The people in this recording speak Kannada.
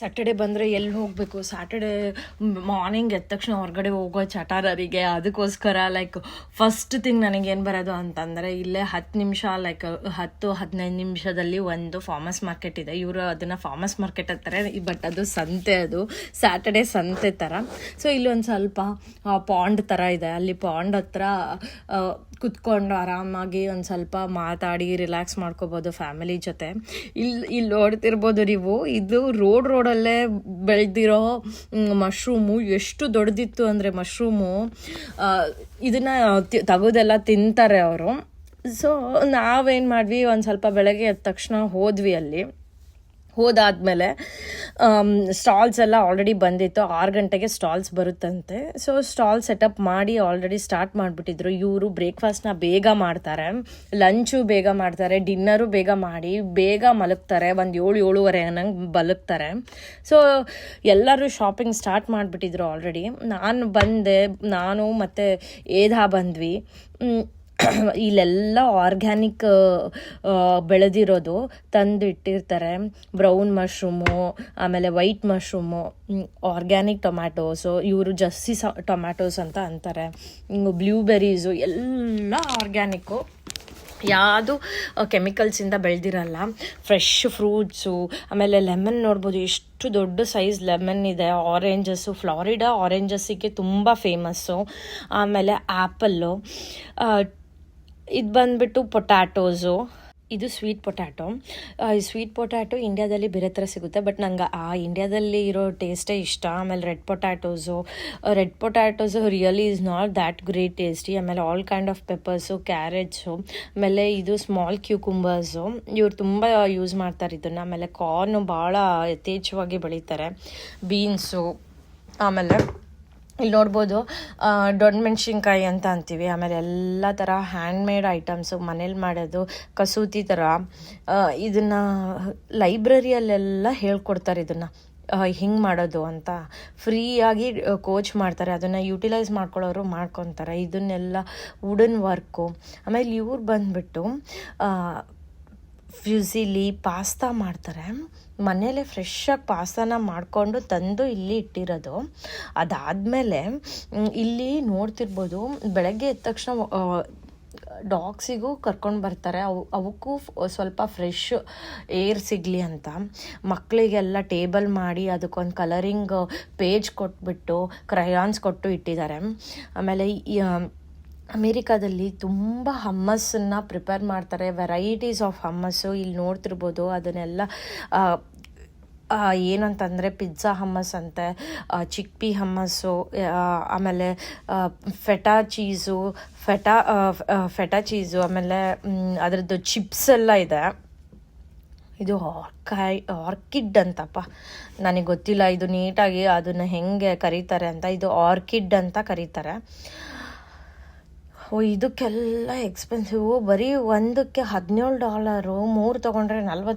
ಸ್ಯಾಟರ್ಡೆ ಬಂದರೆ ಎಲ್ಲಿ ಹೋಗಬೇಕು, ಸ್ಯಾಟರ್ಡೆ ಮಾರ್ನಿಂಗ್ ಎದ್ದ ತಕ್ಷಣ ಹೊರಗಡೆ ಹೋಗೋ ಚಟಾರರಿಗೆ. ಅದಕ್ಕೋಸ್ಕರ ಫಸ್ಟ್ ಥಿಂಗ್ ನನಗೇನು ಬರೋದು ಅಂತಂದರೆ, ಇಲ್ಲೇ 10 ನಿಮಿಷ 10-15 ನಿಮಿಷದಲ್ಲಿ ಒಂದು ಫಾರ್ಮರ್ಸ್ ಮಾರ್ಕೆಟ್ ಇದೆ. ಇವರು ಅದನ್ನು ಫಾರ್ಮರ್ಸ್ ಮಾರ್ಕೆಟ್ ಅಂತಾರೆ, ಬಟ್ ಅದು ಸಂತೆ, ಅದು ಸ್ಯಾಟರ್ಡೆ ಸಂತೆ ಥರ. ಸೊ ಇಲ್ಲಿ ಒಂದು ಸ್ವಲ್ಪ ಪಾಂಡ್ ಥರ ಇದೆ. ಅಲ್ಲಿ ಪಾಂಡ್ ಹತ್ರ ಕುತ್ಕೊಂಡು ಆರಾಮಾಗಿ ಒಂದು ಸ್ವಲ್ಪ ಮಾತಾಡಿ ರಿಲ್ಯಾಕ್ಸ್ ಮಾಡ್ಕೋಬೋದು ಫ್ಯಾಮಿಲಿ ಜೊತೆ. ಇಲ್ಲಿ ನೋಡ್ತಿರ್ಬೋದು ನೀವು, ಇದು ರೋಡಲ್ಲೇ ಬೆಳೆದಿರೋ ಮಶ್ರೂಮು ಎಷ್ಟು ದೊಡ್ಡದಿತ್ತು ಅಂದರೆ, ಮಶ್ರೂಮು ಇದನ್ನು ತೆಗೆದೆಲ್ಲ ತಿಂತಾರೆ ಅವರು. ಸೊ ನಾವೇನು ಮಾಡಿದ್ವಿ, ಒಂದು ಸ್ವಲ್ಪ ಬೆಳಗ್ಗೆ ಎದ್ದ ತಕ್ಷಣ ಹೋದ್ವಿ. ಅಲ್ಲಿ ಹೋದಾದ್ಮೇಲೆ ಸ್ಟಾಲ್ಸ್ ಎಲ್ಲ ಆಲ್ರೆಡಿ ಬಂದಿತ್ತು. 6 ಗಂಟೆಗೆ ಸ್ಟಾಲ್ಸ್ ಬರುತ್ತಂತೆ. ಸೊ ಸ್ಟಾಲ್ ಸೆಟಪ್ ಮಾಡಿ ಆಲ್ರೆಡಿ ಸ್ಟಾರ್ಟ್ ಮಾಡಿಬಿಟ್ಟಿದ್ರು. ಇವರು ಬ್ರೇಕ್ಫಾಸ್ಟ್ನ ಬೇಗ ಮಾಡ್ತಾರೆ, ಲಂಚು ಬೇಗ ಮಾಡ್ತಾರೆ, ಡಿನ್ನರು ಬೇಗ ಮಾಡಿ ಬೇಗ ಮಲಗ್ತಾರೆ. ಒಂದು 7-7:30 ಅನ್ನಂಗೆ ಮಲಗ್ತಾರೆ. ಸೊ ಎಲ್ಲರೂ ಶಾಪಿಂಗ್ ಸ್ಟಾರ್ಟ್ ಮಾಡಿಬಿಟ್ಟಿದ್ರು ಆಲ್ರೆಡಿ. ನಾನು ಮತ್ತು ಏಧಾ ಬಂದ್ವಿ. ಇಲ್ಲೆಲ್ಲ ಆರ್ಗ್ಯಾನಿಕ್ ಬೆಳೆದಿರೋದು ತಂದು ಇಟ್ಟಿರ್ತಾರೆ. ಬ್ರೌನ್ ಮಶ್ರೂಮು, ಆಮೇಲೆ ವೈಟ್ ಮಶ್ರೂಮು, ಆರ್ಗ್ಯಾನಿಕ್ ಟೊಮ್ಯಾಟೋಸು, ಇವರು ಜಸ್ಸಿ ಟೊಮ್ಯಾಟೋಸ್ ಅಂತ ಅಂತಾರೆ, ಬ್ಲೂಬೆರೀಸು ಎಲ್ಲ ಆರ್ಗ್ಯಾನಿಕ್ಕು, ಯಾವುದು ಕೆಮಿಕಲ್ಸಿಂದ ಬೆಳೆದಿರಲ್ಲ. ಫ್ರೆಶ್ ಫ್ರೂಟ್ಸು, ಆಮೇಲೆ ಲೆಮನ್ ನೋಡ್ಬೋದು, ಎಷ್ಟು ದೊಡ್ಡ ಸೈಜ್ ಲೆಮನ್ ಇದೆ. ಆರೆಂಜಸ್ಸು, ಫ್ಲಾರಿಡಾ ಆರೆಂಜಸ್ಸಿಗೆ ತುಂಬ ಫೇಮಸ್ಸು. ಆಮೇಲೆ ಆ್ಯಪಲ್ಲು, ಇದು ಬಂದುಬಿಟ್ಟು ಪೊಟ್ಯಾಟೋಸು, ಇದು ಸ್ವೀಟ್ ಪೊಟ್ಯಾಟೊ. ಈ ಸ್ವೀಟ್ ಪೊಟ್ಯಾಟೊ ಇಂಡಿಯಾದಲ್ಲಿ ಬೇರೆ ಥರ ಸಿಗುತ್ತೆ, ಬಟ್ ನಂಗೆ ಆ ಇಂಡಿಯಾದಲ್ಲಿ ಇರೋ ಟೇಸ್ಟೇ ಇಷ್ಟ. ಆಮೇಲೆ red potatoes really is not that great tasty. ಆಮೇಲೆ all kind of peppers, carrots, ಆಮೇಲೆ ಇದು ಸ್ಮಾಲ್ ಕ್ಯೂಕುಂಬರ್ಸು, ಇವ್ರು ತುಂಬ ಯೂಸ್ ಮಾಡ್ತಾರೆ ಇದನ್ನು. ಆಮೇಲೆ ಕಾರ್ನು ಭಾಳ ಯಥೇಚ್ಛವಾಗಿ ಬೆಳೀತಾರೆ, ಬೀನ್ಸು, ಆಮೇಲೆ ಇಲ್ಲಿ ನೋಡ್ಬೋದು ದೊಡ್ಡ ಮೆಣಸಿನ್ಕಾಯಿ ಅಂತ ಅಂತೀವಿ. ಆಮೇಲೆ ಎಲ್ಲ ಥರ ಹ್ಯಾಂಡ್ಮೇಡ್ ಐಟಮ್ಸು, ಮನೇಲಿ ಮಾಡೋದು ಕಸೂತಿ ಥರ. ಇದನ್ನು ಲೈಬ್ರರಿಯಲ್ಲೆಲ್ಲ ಹೇಳ್ಕೊಡ್ತಾರೆ, ಇದನ್ನು ಹಿಂಗೆ ಮಾಡೋದು ಅಂತ ಫ್ರೀಯಾಗಿ ಕೋಚ್ ಮಾಡ್ತಾರೆ. ಅದನ್ನು ಯೂಟಿಲೈಸ್ ಮಾಡ್ಕೊಳ್ಳೋರು ಮಾಡ್ಕೊತಾರೆ. ಇದನ್ನೆಲ್ಲ ವುಡನ್ ವರ್ಕು. ಆಮೇಲೆ ಇವ್ರು ಬಂದುಬಿಟ್ಟು ಫ್ಯೂಸಿಲಿ ಪಾಸ್ತಾ ಮಾಡ್ತಾರೆ. ಮನೇಲೆ ಫ್ರೆಶ್ಶಾಗಿ ಪಾಸ್ತಾನ ಮಾಡಿಕೊಂಡು ತಂದು ಇಲ್ಲಿ ಇಟ್ಟಿರೋದು. ಅದಾದಮೇಲೆ ಇಲ್ಲಿ ನೋಡ್ತಿರ್ಬೋದು, ಬೆಳಗ್ಗೆ ಎದ್ದ ತಕ್ಷಣ ಡಾಗ್ಸಿಗೂ ಕರ್ಕೊಂಡು ಬರ್ತಾರೆ. ಅವಕ್ಕೂ ಸ್ವಲ್ಪ ಫ್ರೆಶ್ ಏರ್ ಸಿಗಲಿ ಅಂತ ಮಕ್ಕಳಿಗೆಲ್ಲ ಟೇಬಲ್ ಮಾಡಿ ಅದಕ್ಕೊಂದು ಕಲರಿಂಗ್ ಪೇಜ್ ಕೊಟ್ಬಿಟ್ಟು ಕ್ರಯಾನ್ಸ್ ಕೊಟ್ಟು ಇಟ್ಟಿದ್ದಾರೆ. ಆಮೇಲೆ ಅಮೇರಿಕಾದಲ್ಲಿ ತುಂಬ ಹಮ್ಮಸ್ಸನ್ನು ಪ್ರಿಪೇರ್ ಮಾಡ್ತಾರೆ, ವೆರೈಟೀಸ್ ಆಫ್ ಹಮ್ಮಸ್ಸು. ಇಲ್ಲಿ ನೋಡ್ತಿರ್ಬೋದು ಅದನ್ನೆಲ್ಲ ಏನಂತಂದರೆ ಪಿಜ್ಜಾ ಹಮ್ಮಸ್ ಅಂತೆ, ಚಿಕ್ಪಿ ಹಮ್ಮಸ್ಸು, ಆಮೇಲೆ ಫೆಟಾ ಚೀಸು, ಆಮೇಲೆ ಅದರದ್ದು ಚಿಪ್ಸ್ ಎಲ್ಲ ಇದೆ. ಇದು ಆರ್ಕಿಡ್ ಅಂತಪ್ಪ, ನನಗೆ ಗೊತ್ತಿಲ್ಲ ಇದು ನೀಟಾಗಿ ಅದನ್ನು ಹೆಂಗೆ ಕರೀತಾರೆ ಅಂತ. ಇದು ಆರ್ಕಿಡ್ ಅಂತ ಕರೀತಾರೆ. ಇದಕ್ಕೆಲ್ಲ ಎಕ್ಸ್ಪೆನ್ಸಿವ್. ಬರೀ ಒಂದಕ್ಕೆ $17, 3 ತೊಗೊಂಡ್ರೆ $40